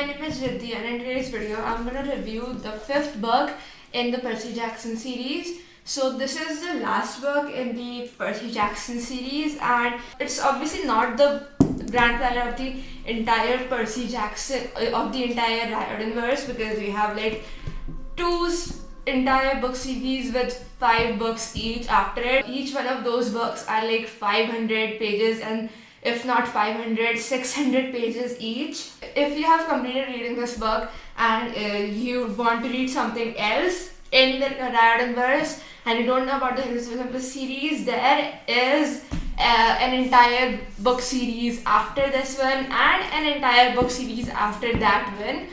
my name is Riddhi, and in today's video I'm going to review the 5th book in the Percy Jackson series. So this is the last book in the Percy Jackson series, and it's obviously not the grandfather of the entire Percy Jackson, of the entire Riordan verse, because we have like two entire book series with 5 books each after it. Each one of those books are like 500 pages, and if not 500, 600 pages each. If you have completed reading this book and you want to read something else in the Riordan verse and you don't know about the Heroes of Olympus series, there is an entire book series after this one and an entire book series after that one.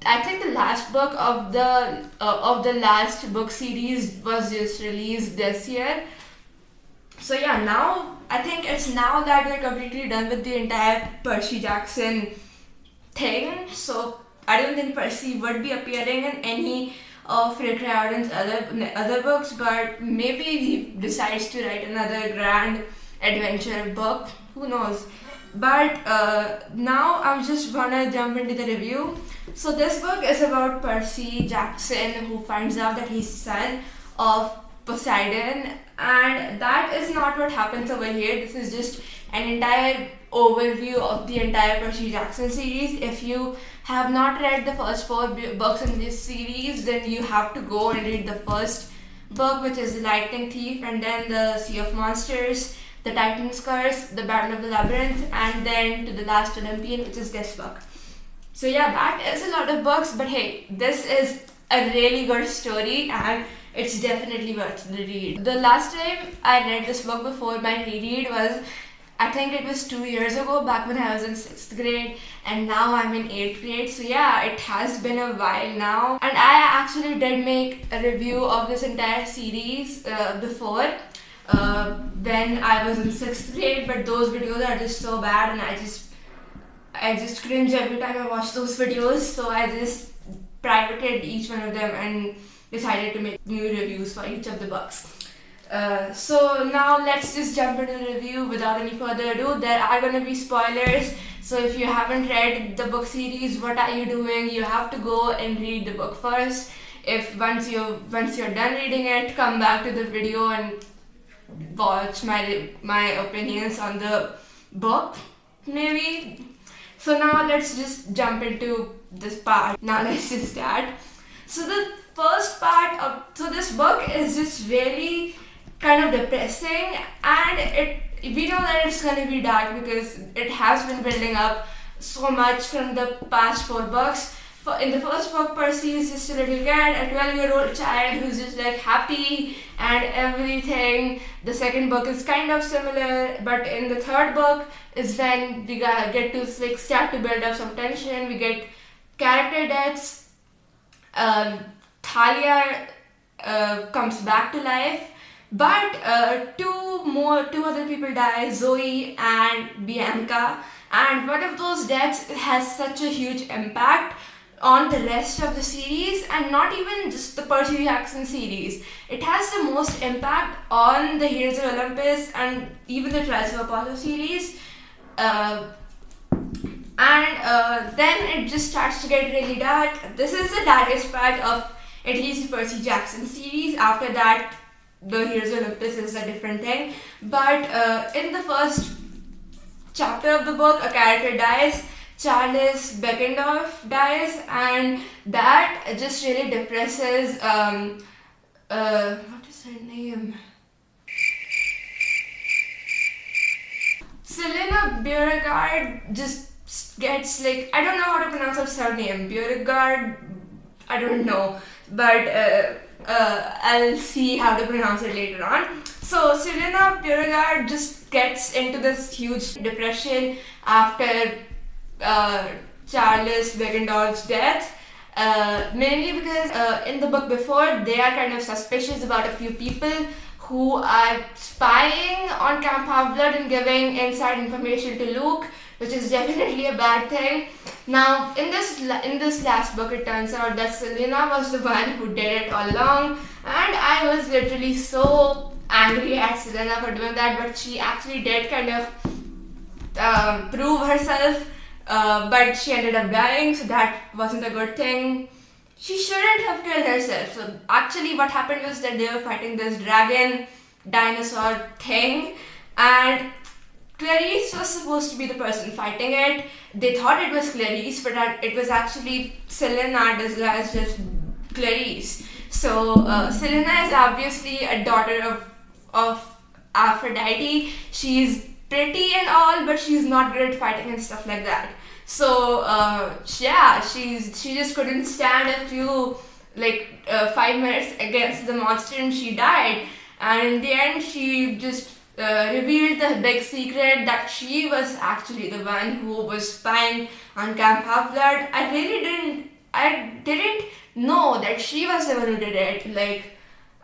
I think the last book of the last book series was just released this year. So yeah, now I think it's now that we're completely done with the entire Percy Jackson thing. So I don't think Percy would be appearing in any of Rick Riordan's other books, but maybe he decides to write another grand adventure book. Who knows? But now I'm just gonna jump into the review. So this book is about Percy Jackson, who finds out that he's son of Poseidon, and that is not what happens over here. This is just an entire overview of the entire Percy Jackson series. If you have not read the first 4 books in this series, then you have to go and read the first book, which is The Lightning Thief, and then The Sea of Monsters, The Titan's Curse, The Battle of the Labyrinth, and then to the last Olympian, which is this book. So yeah, that is a lot of books, but hey, this is a really good story and it's definitely worth the read. The last time I read this book before my reread was, I think it was 2 years ago, back when I was in 6th grade, and now I'm in 8th grade. So yeah, it has been a while now. And I actually did make a review of this entire series before when I was in 6th grade, but those videos are just so bad and I just cringe every time I watch those videos. So I just privated each one of them and decided to make new reviews for each of the books. So now let's just jump into the review without any further ado. There are going to be spoilers, so if you haven't read the book series, what are you doing? You have to go and read the book first. If once you're done reading it, come back to the video and watch my opinions on the book, maybe. So now let's just jump into this part. Now let's just start. So the first part of this book is just really kind of depressing, and we know that it's going to be dark because it has been building up so much from the past 4 books. In the first book, Percy is just a little kid, a 12-year-old child who's just like happy and everything. The second book is kind of similar, but in the third book is when we get to like start to build up some tension. We get character deaths. Thalia comes back to life, but two other people die, Zoe and Bianca, and one of those deaths has such a huge impact on the rest of the series, and not even just the Percy Jackson series. It has the most impact on the Heroes of Olympus and even the Trials of Apollo series. Then it just starts to get really dark. This is the darkest part of at least the Percy Jackson series. After that, the Heroes of Olympus is a different thing. But in the first chapter of the book, a character dies. Charles Beckendorf dies, and that just really depresses, what is her name? Selena Beauregard just gets like, I don't know how to pronounce her surname. Beauregard, I don't know, but I'll see how to pronounce it later on. So Selena Beauregard just gets into this huge depression after Charles Beckendorf's death, mainly because in the book before, they are kind of suspicious about a few people who are spying on Camp Half-Blood and giving inside information to Luke, which is definitely a bad thing. Now, in this last book, it turns out that Selena was the one who did it all along, and I was literally so angry at Selena for doing that, but she actually did kind of prove herself but she ended up dying, so that wasn't a good thing. She shouldn't have killed herself. So actually what happened was that they were fighting this dragon dinosaur thing, and Clarice was supposed to be the person fighting it. They thought it was Clarice, but it was actually Selena disguised as Clarice. So Selena is obviously a daughter of Aphrodite. She's pretty and all, but she's not good at fighting and stuff like that. So yeah, she just couldn't stand a few 5 minutes against the monster, and she died. And in the end, she just revealed the big secret that she was actually the one who was spying on Camp Half-Blood. I didn't know that she was the one who did it. Like,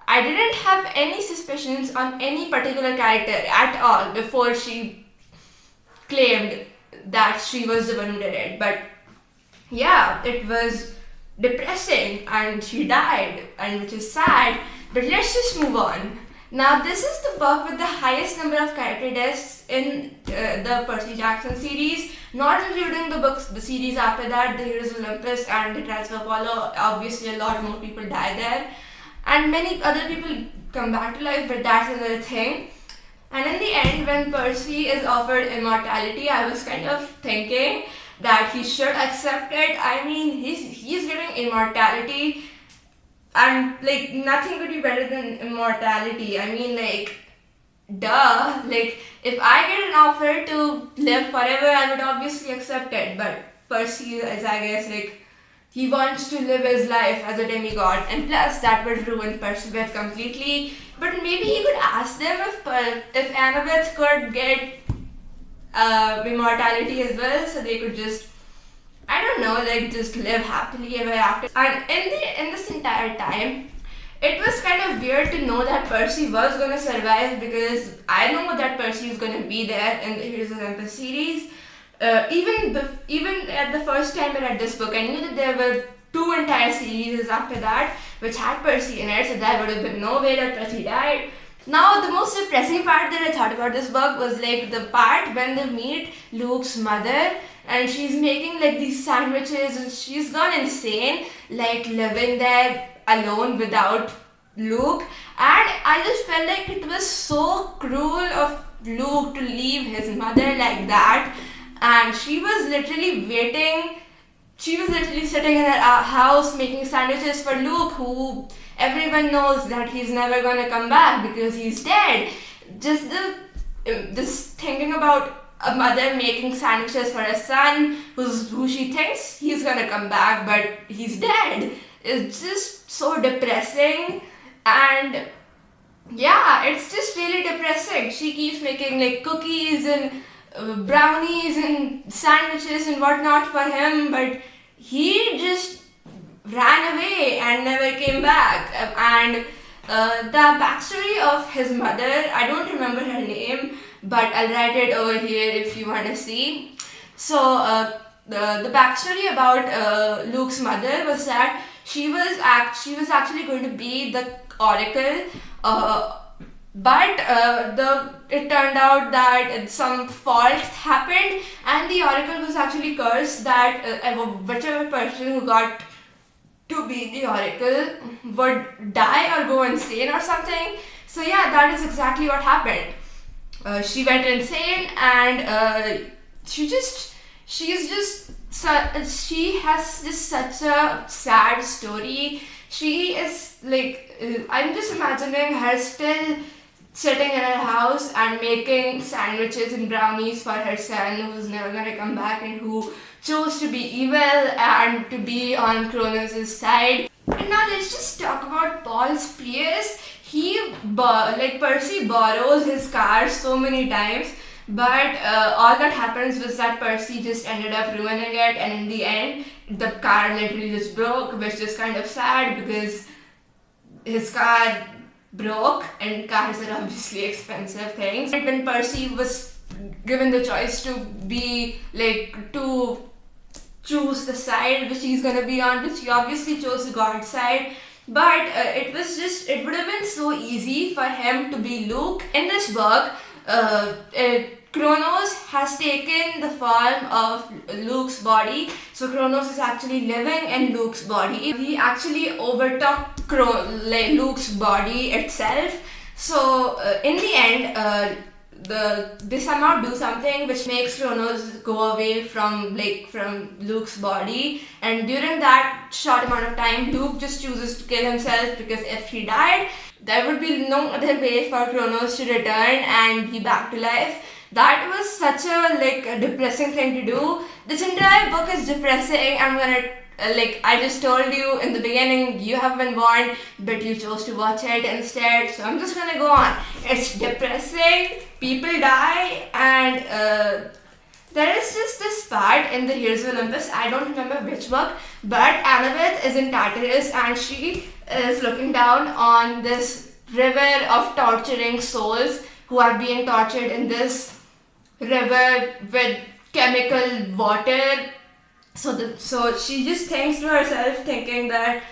I didn't have any suspicions on any particular character at all before she claimed that she was the one who did it. But yeah, it was depressing and she died, and which is sad. But let's just move on. Now, this is the book with the highest number of character deaths in the Percy Jackson series, not including the series after that, the Heroes of Olympus and the Trials of Apollo. Obviously, a lot more people die there, and many other people come back to life, but that's another thing. And in the end, when Percy is offered immortality, I was kind of thinking that he should accept it. I mean, he's getting immortality, and nothing could be better than immortality. I mean, duh. If I get an offer to live forever, I would obviously accept it. But Percy is, I guess, he wants to live his life as a demigod, and plus that would ruin Percy completely. But maybe he could ask them if Annabeth could get immortality as well, so they could just, I don't know, just live happily ever after. And in this entire time, it was kind of weird to know that Percy was gonna survive, because I know that Percy is gonna be there in the Heroes of Olympus series. Even at the first time I read this book, I knew that there were 2 entire series after that which had Percy in it, so there would have been no way that Percy died. Now, the most depressing part that I thought about this book was the part when they meet Luke's mother, and she's making these sandwiches, and she's gone insane, living there alone without Luke. And I just felt like it was so cruel of Luke to leave his mother like that. And she was literally waiting. She was literally sitting in her house making sandwiches for Luke, who everyone knows that he's never gonna come back because he's dead. Just thinking about a mother making sandwiches for a son who she thinks he's gonna come back, but he's dead. It's just so depressing, and yeah, it's just really depressing. She keeps making cookies and brownies and sandwiches and whatnot for him, but he just ran away and never came back. And the backstory of his mother, I don't remember her name, but I'll write it over here if you want to see. So the backstory about Luke's mother was that she was actually going to be the Oracle, but it turned out that some fault happened, and the Oracle was actually cursed that whichever person who got to be the Oracle would die or go insane or something. So yeah, that is exactly what happened. She went insane, and she has just such a sad story. She is I'm just imagining her still sitting in her house and making sandwiches and brownies for her son, who's never gonna come back and who chose to be evil and to be on Cronus' side. And now let's just talk about Paul's Prius. Percy borrows his car so many times, but all that happens was that Percy just ended up ruining it, and in the end, the car literally just broke, which is kind of sad because his car broke, and cars are obviously expensive things. And when Percy was given the choice to be to choose the side which he's gonna be on, which he obviously chose the God's side, but it would have been so easy for him to be Luke. In this book, Kronos has taken the form of Luke's body. So Kronos is actually living in Luke's body. He actually overtook Luke's body itself. So in the end, they somehow do something which makes Kronos go away from Luke's body, and during that short amount of time, Luke just chooses to kill himself, because if he died, there would be no other way for Kronos to return and be back to life. That was such a depressing thing to do. This entire book is depressing. I'm gonna I just told you in the beginning, you have been warned, but you chose to watch it instead. So I'm just gonna go on. It's depressing. People die, and there is just this part in the Heroes of Olympus. I don't remember which book, but Annabeth is in Tartarus, and she is looking down on this river of torturing souls who are being tortured in this river with chemical water. So she just thinks to herself, thinking that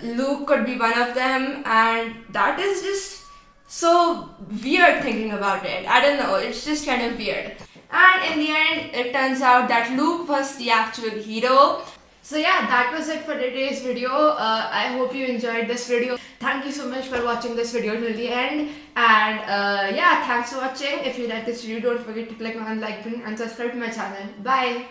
Luke could be one of them, and that is just so weird thinking about it. I don't know, it's just kind of weird. And in the end, it turns out that Luke was the actual hero. So yeah, that was it for today's video. I hope you enjoyed this video. Thank you so much for watching this video till the end. And yeah, thanks for watching. If you like this video, don't forget to click on the like button and subscribe to my channel. Bye!